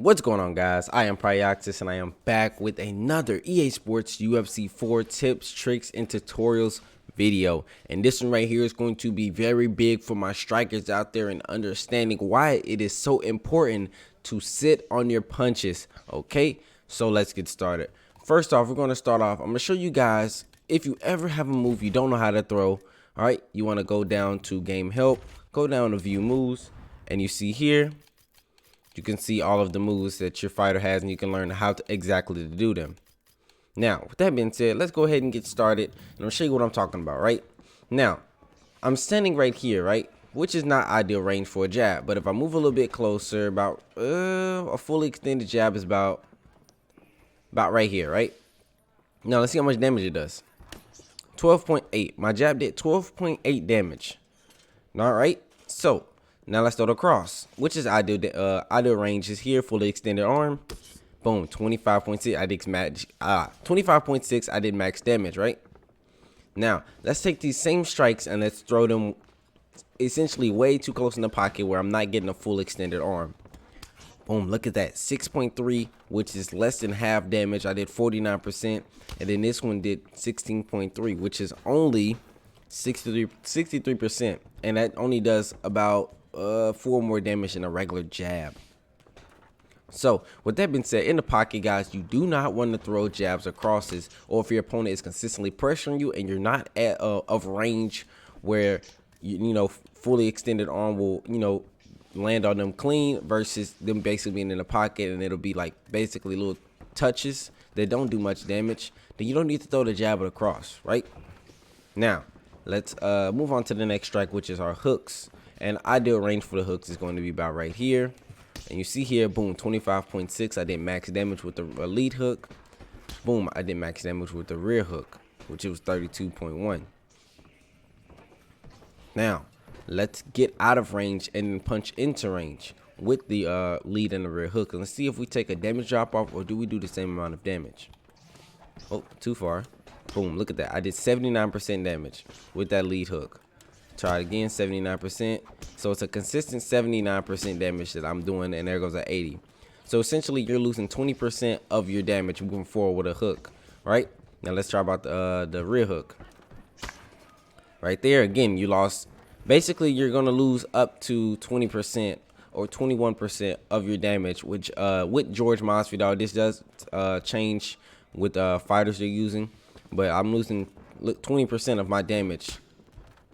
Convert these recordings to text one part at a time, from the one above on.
What's going on, guys? I am Pryoxis and I am back with another EA Sports UFC 4 tips, tricks, and tutorials video. And this one right here is going to be very big for my strikers out there and understanding why it is so important to sit on your punches. Okay, so let's get started. First off, we're going to start off. I'm going to show you guys, if you ever have a move you don't know how to throw, all right, you want to go down to game help, go down to view moves, and you see here, you can see all of the moves that your fighter has, and you can learn how to exactly to do them. Now, with that being said, let's go ahead and get started, and I'll show you what I'm talking about. Right now, I'm standing right here, right, which is not ideal range for a jab. But if I move a little bit closer, about a fully extended jab is about right here, right. Now let's see how much damage it does. 12.8. My jab did 12.8 damage. All right, so now let's throw the cross, which is ideal. Ideal range is here, fully extended arm. Boom, 25.6. I did max. 25.6. I did max damage, right? Now let's take these same strikes and let's throw them essentially way too close in the pocket where I'm not getting a full extended arm. Boom, look at that, 6.3, which is less than half damage. I did 49%, and then this one did 16.3, which is only 63%, and that only does about 4 more damage than a regular jab. So with that being said, in the pocket, guys, you do not want to throw jabs or crosses, or if your opponent is consistently pressuring you and you're not at of range where you know fully extended arm will land on them clean, versus them basically being in the pocket and it'll be like basically little touches that don't do much damage, then you don't need to throw the jab or the cross. Right now, let's move on to the next strike, which is our hooks. And ideal range for the hooks is going to be about right here. And you see here, boom, 25.6. I did max damage with the lead hook. Boom, I did max damage with the rear hook, which it was 32.1. Now, let's get out of range and then punch into range with the lead and the rear hook. And let's see if we take a damage drop off, or do we do the same amount of damage. Oh, too far. Boom, look at that. I did 79% damage with that lead hook. Try it again, 79%. So it's a consistent 79% damage that I'm doing, and there goes at 80. So essentially, you're losing 20% of your damage moving forward with a hook, right? Now let's try about the rear hook. Right there, again, you lost. Basically, you're gonna lose up to 20% or 21% of your damage, which with George Masvidal, this does change with fighters you're using, but I'm losing 20% of my damage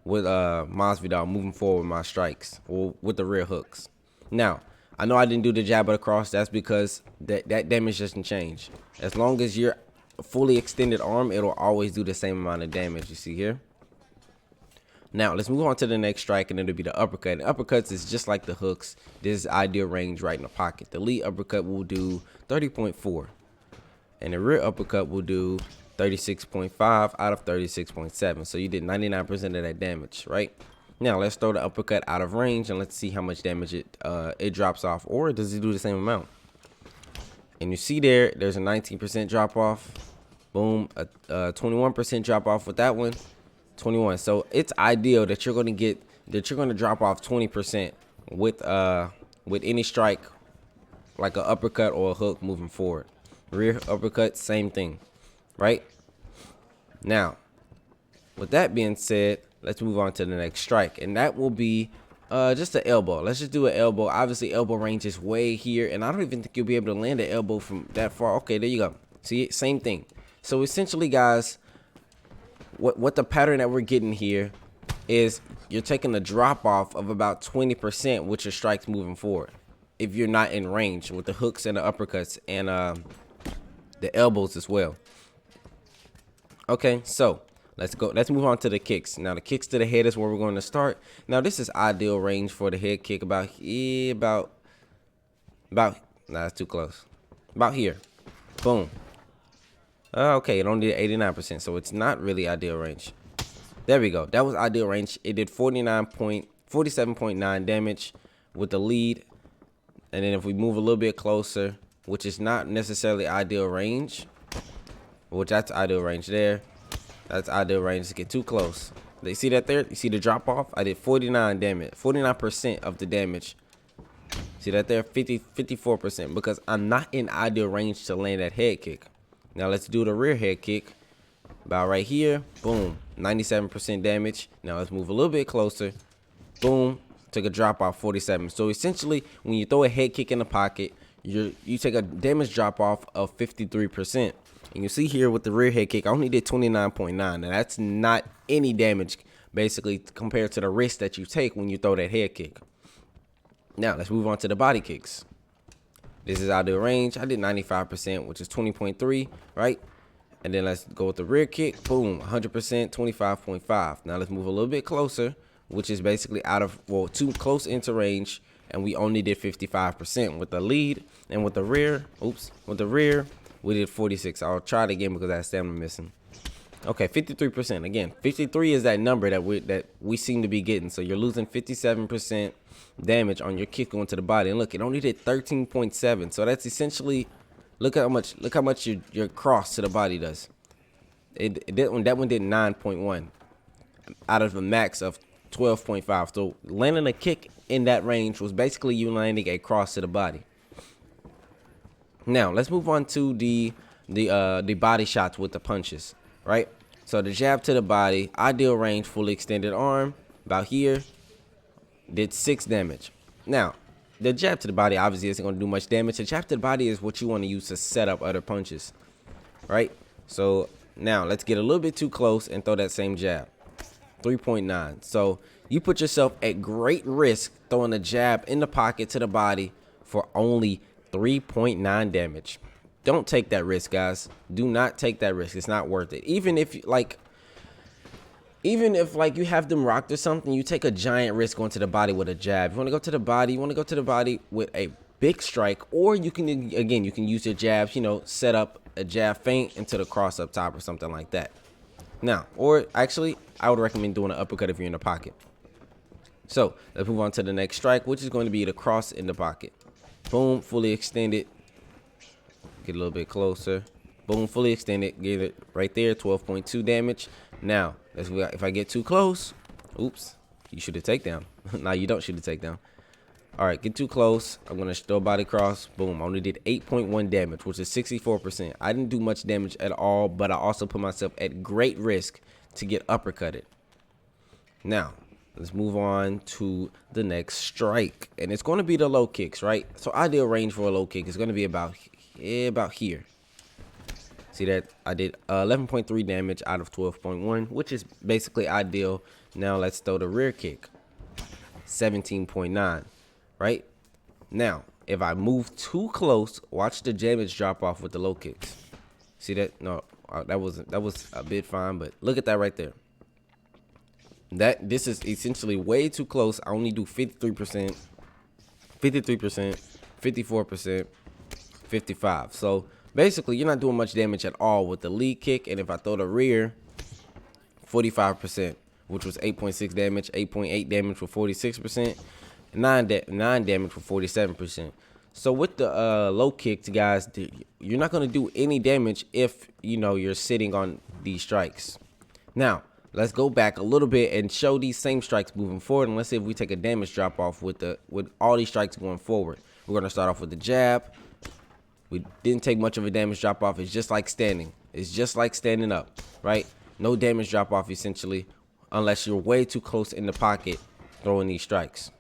with Masvidal moving forward with my strikes, or with the rear hooks. Now, I know I didn't do the jab or the cross. That's because that damage doesn't change. As long as you're fully extended arm, it'll always do the same amount of damage. You see here. Now, let's move on to the next strike, and it'll be the uppercut. And uppercuts is just like the hooks. This is ideal range right in the pocket. The lead uppercut will do 30.4, and the rear uppercut will do 36.5 out of 36.7. So you did 99% of that damage, right? Now let's throw the uppercut out of range and let's see how much damage it drops off, or does it do the same amount? And you see there's a 19% drop off. Boom, a 21% drop off with that one. 21. So it's ideal that you're going to drop off 20% with any strike, like an uppercut or a hook moving forward. Rear uppercut, same thing. Right now, with that being said, let's move on to the next strike, and that will be just an elbow. Let's just do an elbow. Obviously, elbow range is way here, and I don't even think you'll be able to land an elbow from that far. Okay, there you go. See, same thing. So essentially, guys, what the pattern that we're getting here is you're taking a drop off of about 20% with your strikes moving forward, if you're not in range with the hooks and the uppercuts and the elbows as well. Okay, so let's move on to the kicks. Now the kicks to the head is where we're going to start. Now this is ideal range for the head kick, about nah, that's too close, about here. Boom. Okay, it only did 89%, so it's not really ideal range. There we go, that was ideal range. It did 47.9 damage with the lead. And then if we move a little bit closer, which is not necessarily ideal range, which that's ideal range there. That's ideal range to get too close. They see that there? You see the drop off? I did 49 damage, 49% of the damage See that there? 54%, because I'm not in ideal range to land that head kick. Now let's do the rear head kick. About right here. Boom. 97% damage. Now let's move a little bit closer. Boom. Took a drop off 47. So essentially, when you throw a head kick in the pocket, you take a damage drop off of 53%. And you see here with the rear head kick, I only did 29.9. Now that's not any damage basically compared to the risk that you take when you throw that head kick. Now let's move on to the body kicks. This is ideal range. I did 95%, which is 20.3, right? And then let's go with the rear kick. Boom, 100%, 25.5. Now let's move a little bit closer, which is basically too close into range, and we only did 55% with the lead. And with the rear, we did 46. I'll try it again because I have stamina missing. Okay, 53%. Again, 53 is that number that we seem to be getting. So you're losing 57% damage on your kick going to the body. And look, it only did 13.7. So that's essentially, look how much your cross to the body does. That one did 9.1 out of a max of 12.5. So landing a kick in that range was basically you landing a cross to the body. Now let's move on to the body shots with the punches, right? So the jab to the body, ideal range, fully extended arm, about here, did 6 damage. Now the jab to the body obviously isn't going to do much damage. The jab to the body is what you want to use to set up other punches, right? So now let's get a little bit too close and throw that same jab. 3.9. So you put yourself at great risk throwing a jab in the pocket to the body for only 3.9 damage. Don't take that risk, guys. Do not take that risk. It's not worth it. Even if you have them rocked or something, you take a giant risk going to the body with a jab. You want to go to the body, with a big strike, or you can use your jabs, set up a jab feint into the cross up top or something like that. Now, or actually, I would recommend doing an uppercut if you're in the pocket. So let's move on to the next strike, which is going to be the cross in the pocket. Boom, fully extended. Get a little bit closer. Boom, fully extended. Get it right there, 12.2 damage. Now, if I get too close, oops, you shoot a takedown. Now you don't shoot a takedown. All right, get too close. I'm going to throw body cross. Boom, I only did 8.1 damage, which is 64%. I didn't do much damage at all, but I also put myself at great risk to get uppercutted. Now, let's move on to the next strike, and it's going to be the low kicks, right? So ideal range for a low kick is going to be about here. See that I did 11.3 damage out of 12.1, which is basically ideal. Now let's throw the rear kick. 17.9, right? Now, if I move too close, watch the damage drop off with the low kicks. See that? No, that was a bit fine, but look at that right there. This is essentially way too close. I only do 53%, 54%, 55. So basically, you're not doing much damage at all with the lead kick. And if I throw the rear, 45%, which was 8.6 damage, 8.8 damage for 46%, 9 damage for 47%. So with the low kicks, guys, you're not going to do any damage if you're sitting on these strikes. Now, let's go back a little bit and show these same strikes moving forward. And let's see if we take a damage drop off with all these strikes going forward. We're going to start off with the jab. We didn't take much of a damage drop off. It's just like standing. It's just like standing up, right? No damage drop off essentially, unless you're way too close in the pocket throwing these strikes.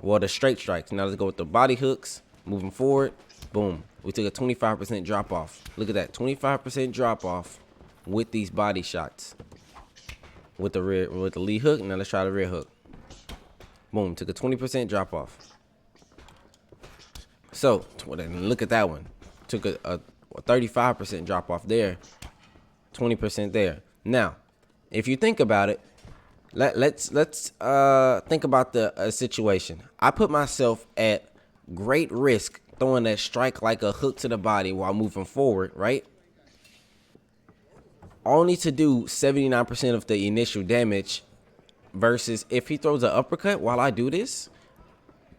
Well, the straight strikes. Now let's go with the body hooks. Moving forward, boom. We took a 25% drop off. Look at that, 25% drop off with these body shots. With the lead hook. Now let's try the rear hook. Boom, took a 20% drop off. So look at that one. Took a 35% drop off there, 20% there. Now, if you think about it, let's think about the situation. I put myself at great risk throwing that strike like a hook to the body while moving forward, right? Only to do 79% of the initial damage versus if he throws an uppercut while I do this,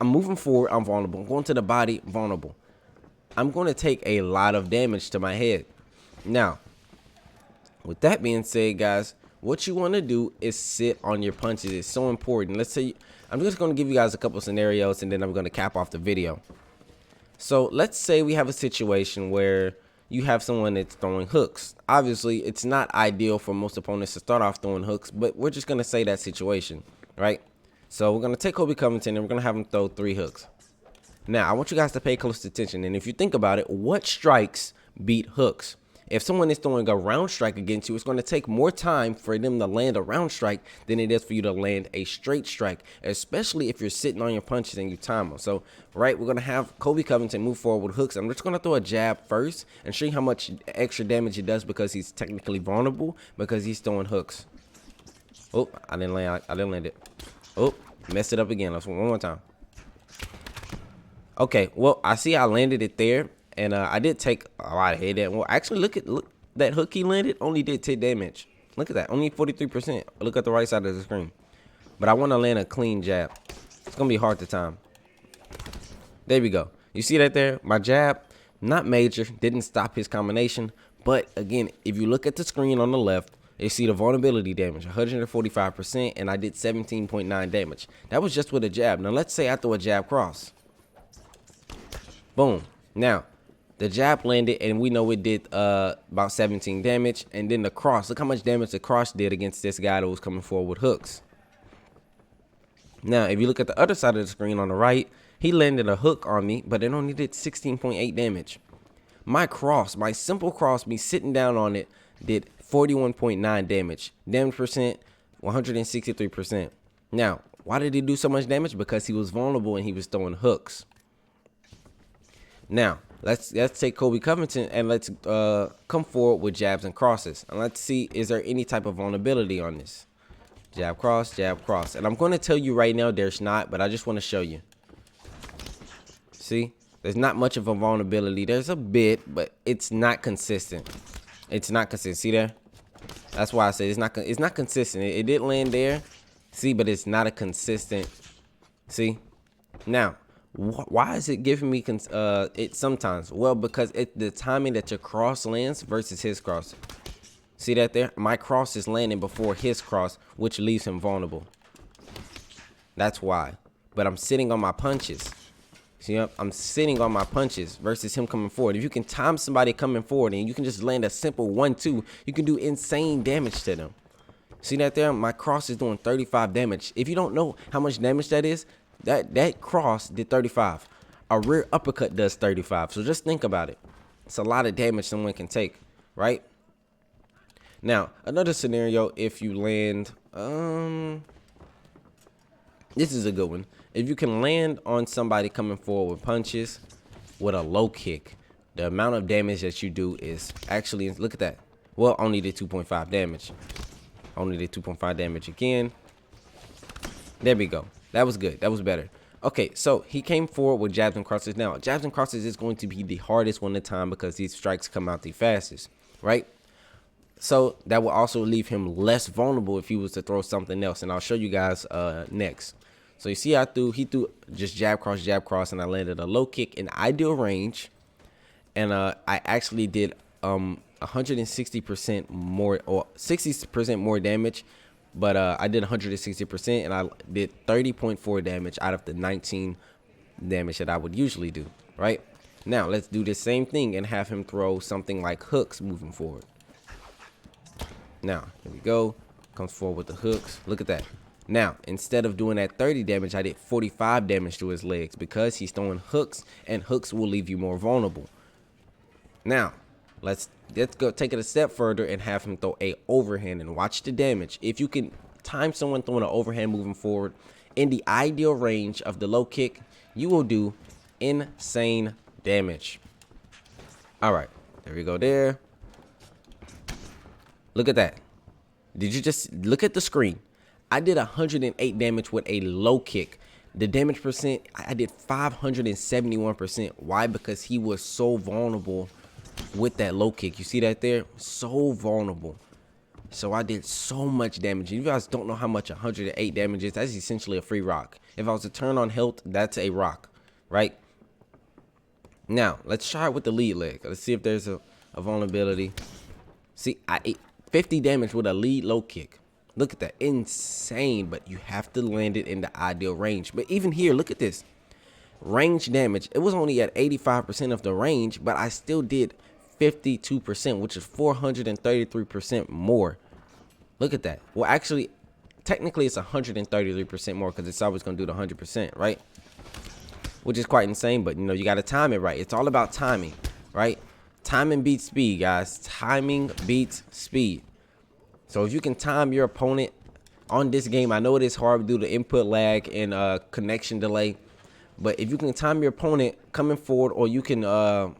I'm moving forward, I'm vulnerable. I'm going to the body, vulnerable. I'm going to take a lot of damage to my head. Now, with that being said, guys, what you want to do is sit on your punches. It's so important. Let's say, I'm just going to give you guys a couple scenarios and then I'm going to cap off the video. So let's say we have a situation where you have someone that's throwing hooks. Obviously, it's not ideal for most opponents to start off throwing hooks, but we're just going to say that situation, right? So we're going to take Kobe Covington and we're going to have him throw 3 hooks. Now, I want you guys to pay close attention. And if you think about it, what strikes beat hooks? If someone is throwing a round strike against you, it's going to take more time for them to land a round strike than it is for you to land a straight strike, especially if you're sitting on your punches and you time them. So, right, we're going to have Kobe Covington move forward with hooks. I'm just going to throw a jab first and show you how much extra damage it does because he's technically vulnerable because he's throwing hooks. Oh, I didn't land it. Oh, messed it up again. Let's one more time. Okay, well, I see I landed it there. And I did take a lot of hit. Well, actually, look that hook he landed only did 10 damage. Look at that, only 43%. Look at the right side of the screen. But I want to land a clean jab. It's gonna be hard to time. There we go. You see that there? My jab, not major, didn't stop his combination. But again, if you look at the screen on the left, you see the vulnerability damage, 145%, and I did 17.9 damage. That was just with a jab. Now let's say I throw a jab cross. Boom. Now, the jab landed, and we know it did about 17 damage. And then the cross, look how much damage the cross did against this guy that was coming forward with hooks. Now, if you look at the other side of the screen on the right, he landed a hook on me, but it only did 16.8 damage. My cross, my simple cross, me sitting down on it, did 41.9 damage. Damage percent, 163%. Now, why did he do so much damage? Because he was vulnerable and he was throwing hooks. Now, let's take Kobe Covington and let's come forward with jabs and crosses. And let's see, is there any type of vulnerability on this? Jab, cross, and I'm going to tell you right now there's not, but I just want to show you. See, there's not much of a vulnerability. There's a bit, but it's not consistent. It's not consistent. See there? That's why I say it's not consistent. It did land there. See, but it's not a consistent. See? Now, why is it giving me it sometimes? Well, because the timing that your cross lands versus his cross. See that there? My cross is landing before his cross, which leaves him vulnerable. That's why. But I'm sitting on my punches. See, I'm sitting on my punches versus him coming forward. If you can time somebody coming forward and you can just land a simple 1-2, you can do insane damage to them. See that there? My cross is doing 35 damage. If you don't know how much damage that is, that cross did 35. A rear uppercut does 35. So just think about it. It's a lot of damage someone can take, right? Now, another scenario, if you land, this is a good one. If you can land on somebody coming forward with punches with a low kick, the amount of damage that you do is actually, look at that. Well, only did 2.5 damage. Only did 2.5 damage again. There we go. That was good. That was better. Okay, so he came forward with jabs and crosses. Now, jabs and crosses is going to be the hardest one to time because these strikes come out the fastest, right? So that will also leave him less vulnerable if he was to throw something else. And I'll show you guys next. So you see he threw just jab, cross, and I landed a low kick in ideal range. And I actually did 160% more, or 60% more damage. But I did 160%, and I did 30.4 damage out of the 19 damage that I would usually do, right? Now, let's do the same thing and have him throw something like hooks moving forward. Now, here we go. Comes forward with the hooks. Look at that. Now, instead of doing that 30 damage, I did 45 damage to his legs because he's throwing hooks, and hooks will leave you more vulnerable. Now, let's go take it a step further and have him throw a overhand and watch the damage. If you can time someone throwing an overhand moving forward in the ideal range of the low kick, you will do insane damage. All right, there we go there. Look at that. Did you just look at the screen? I did 108 damage with a low kick. The damage percent, I did 571%. Why? Because he was so vulnerable with that low kick. You see that there? So vulnerable. So I did so much damage. If you guys don't know how much 108 damage is, that's essentially a free rock. If I was to turn on health, that's a rock, right? Now, let's try it with the lead leg. Let's see if there's a vulnerability. See, 50 damage with a lead low kick. Look at that. Insane. But you have to land it in the ideal range. But even here, look at this. Range damage. It was only at 85% of the range, but I still did 52%, which is 433% more. Look at that. Well, actually, technically it's 133% more because it's always going to do the 100%, right? Which is quite insane, but, you know, you got to time it right. It's all about timing, right? Timing beats speed, guys. Timing beats speed. So if you can time your opponent on this game, I know it is hard due to input lag and connection delay, but if you can time your opponent coming forward, or you can, you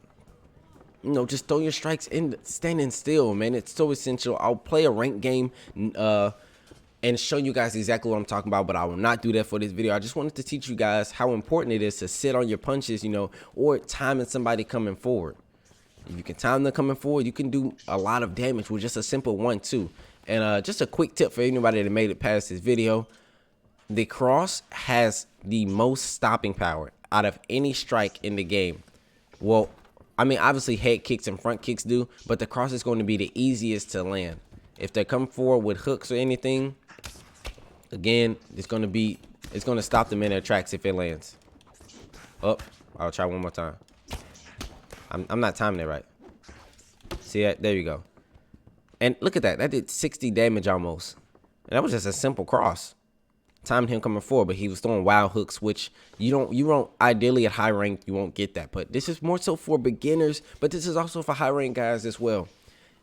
know, just throw your strikes in standing still, man. It's so essential. I'll play a ranked game and show you guys exactly what I'm talking about, but I will not do that for this video. I just wanted to teach you guys how important it is to sit on your punches, you know, or timing somebody coming forward. If you can time them coming forward, you can do a lot of damage with just a simple 1-2. And just a quick tip for anybody that made it past this video. The cross has the most stopping power out of any strike in the game. Well, I mean, obviously head kicks and front kicks do, but the cross is going to be the easiest to land. If they come forward with hooks or anything, again, it's going to stop them in their tracks if it lands. Oh, I'll try one more time. I'm not timing it right. See that? There you go. And look at that. That did 60 damage almost. And that was just a simple cross. Timed him coming forward, but he was throwing wild hooks, which you don't ideally at high rank, you won't get that. But this is more so for beginners, but this is also for high rank guys as well.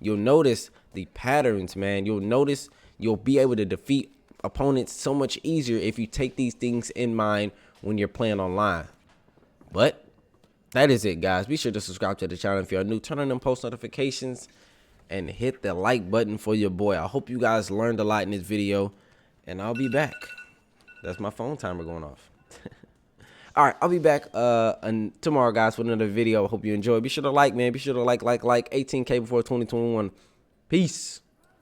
You'll notice the patterns, man. You'll notice you'll be able to defeat opponents so much easier if you take these things in mind when you're playing online. But that is it, guys. Be sure to subscribe to the channel if you're new. Turn on them post notifications and hit the like button for your boy. I hope you guys learned a lot in this video, and I'll be back. That's my phone timer going off. All right, I'll be back tomorrow, guys, with another video. I hope you enjoy. Be sure to like, man. Be sure to like 18K before 2021. Peace.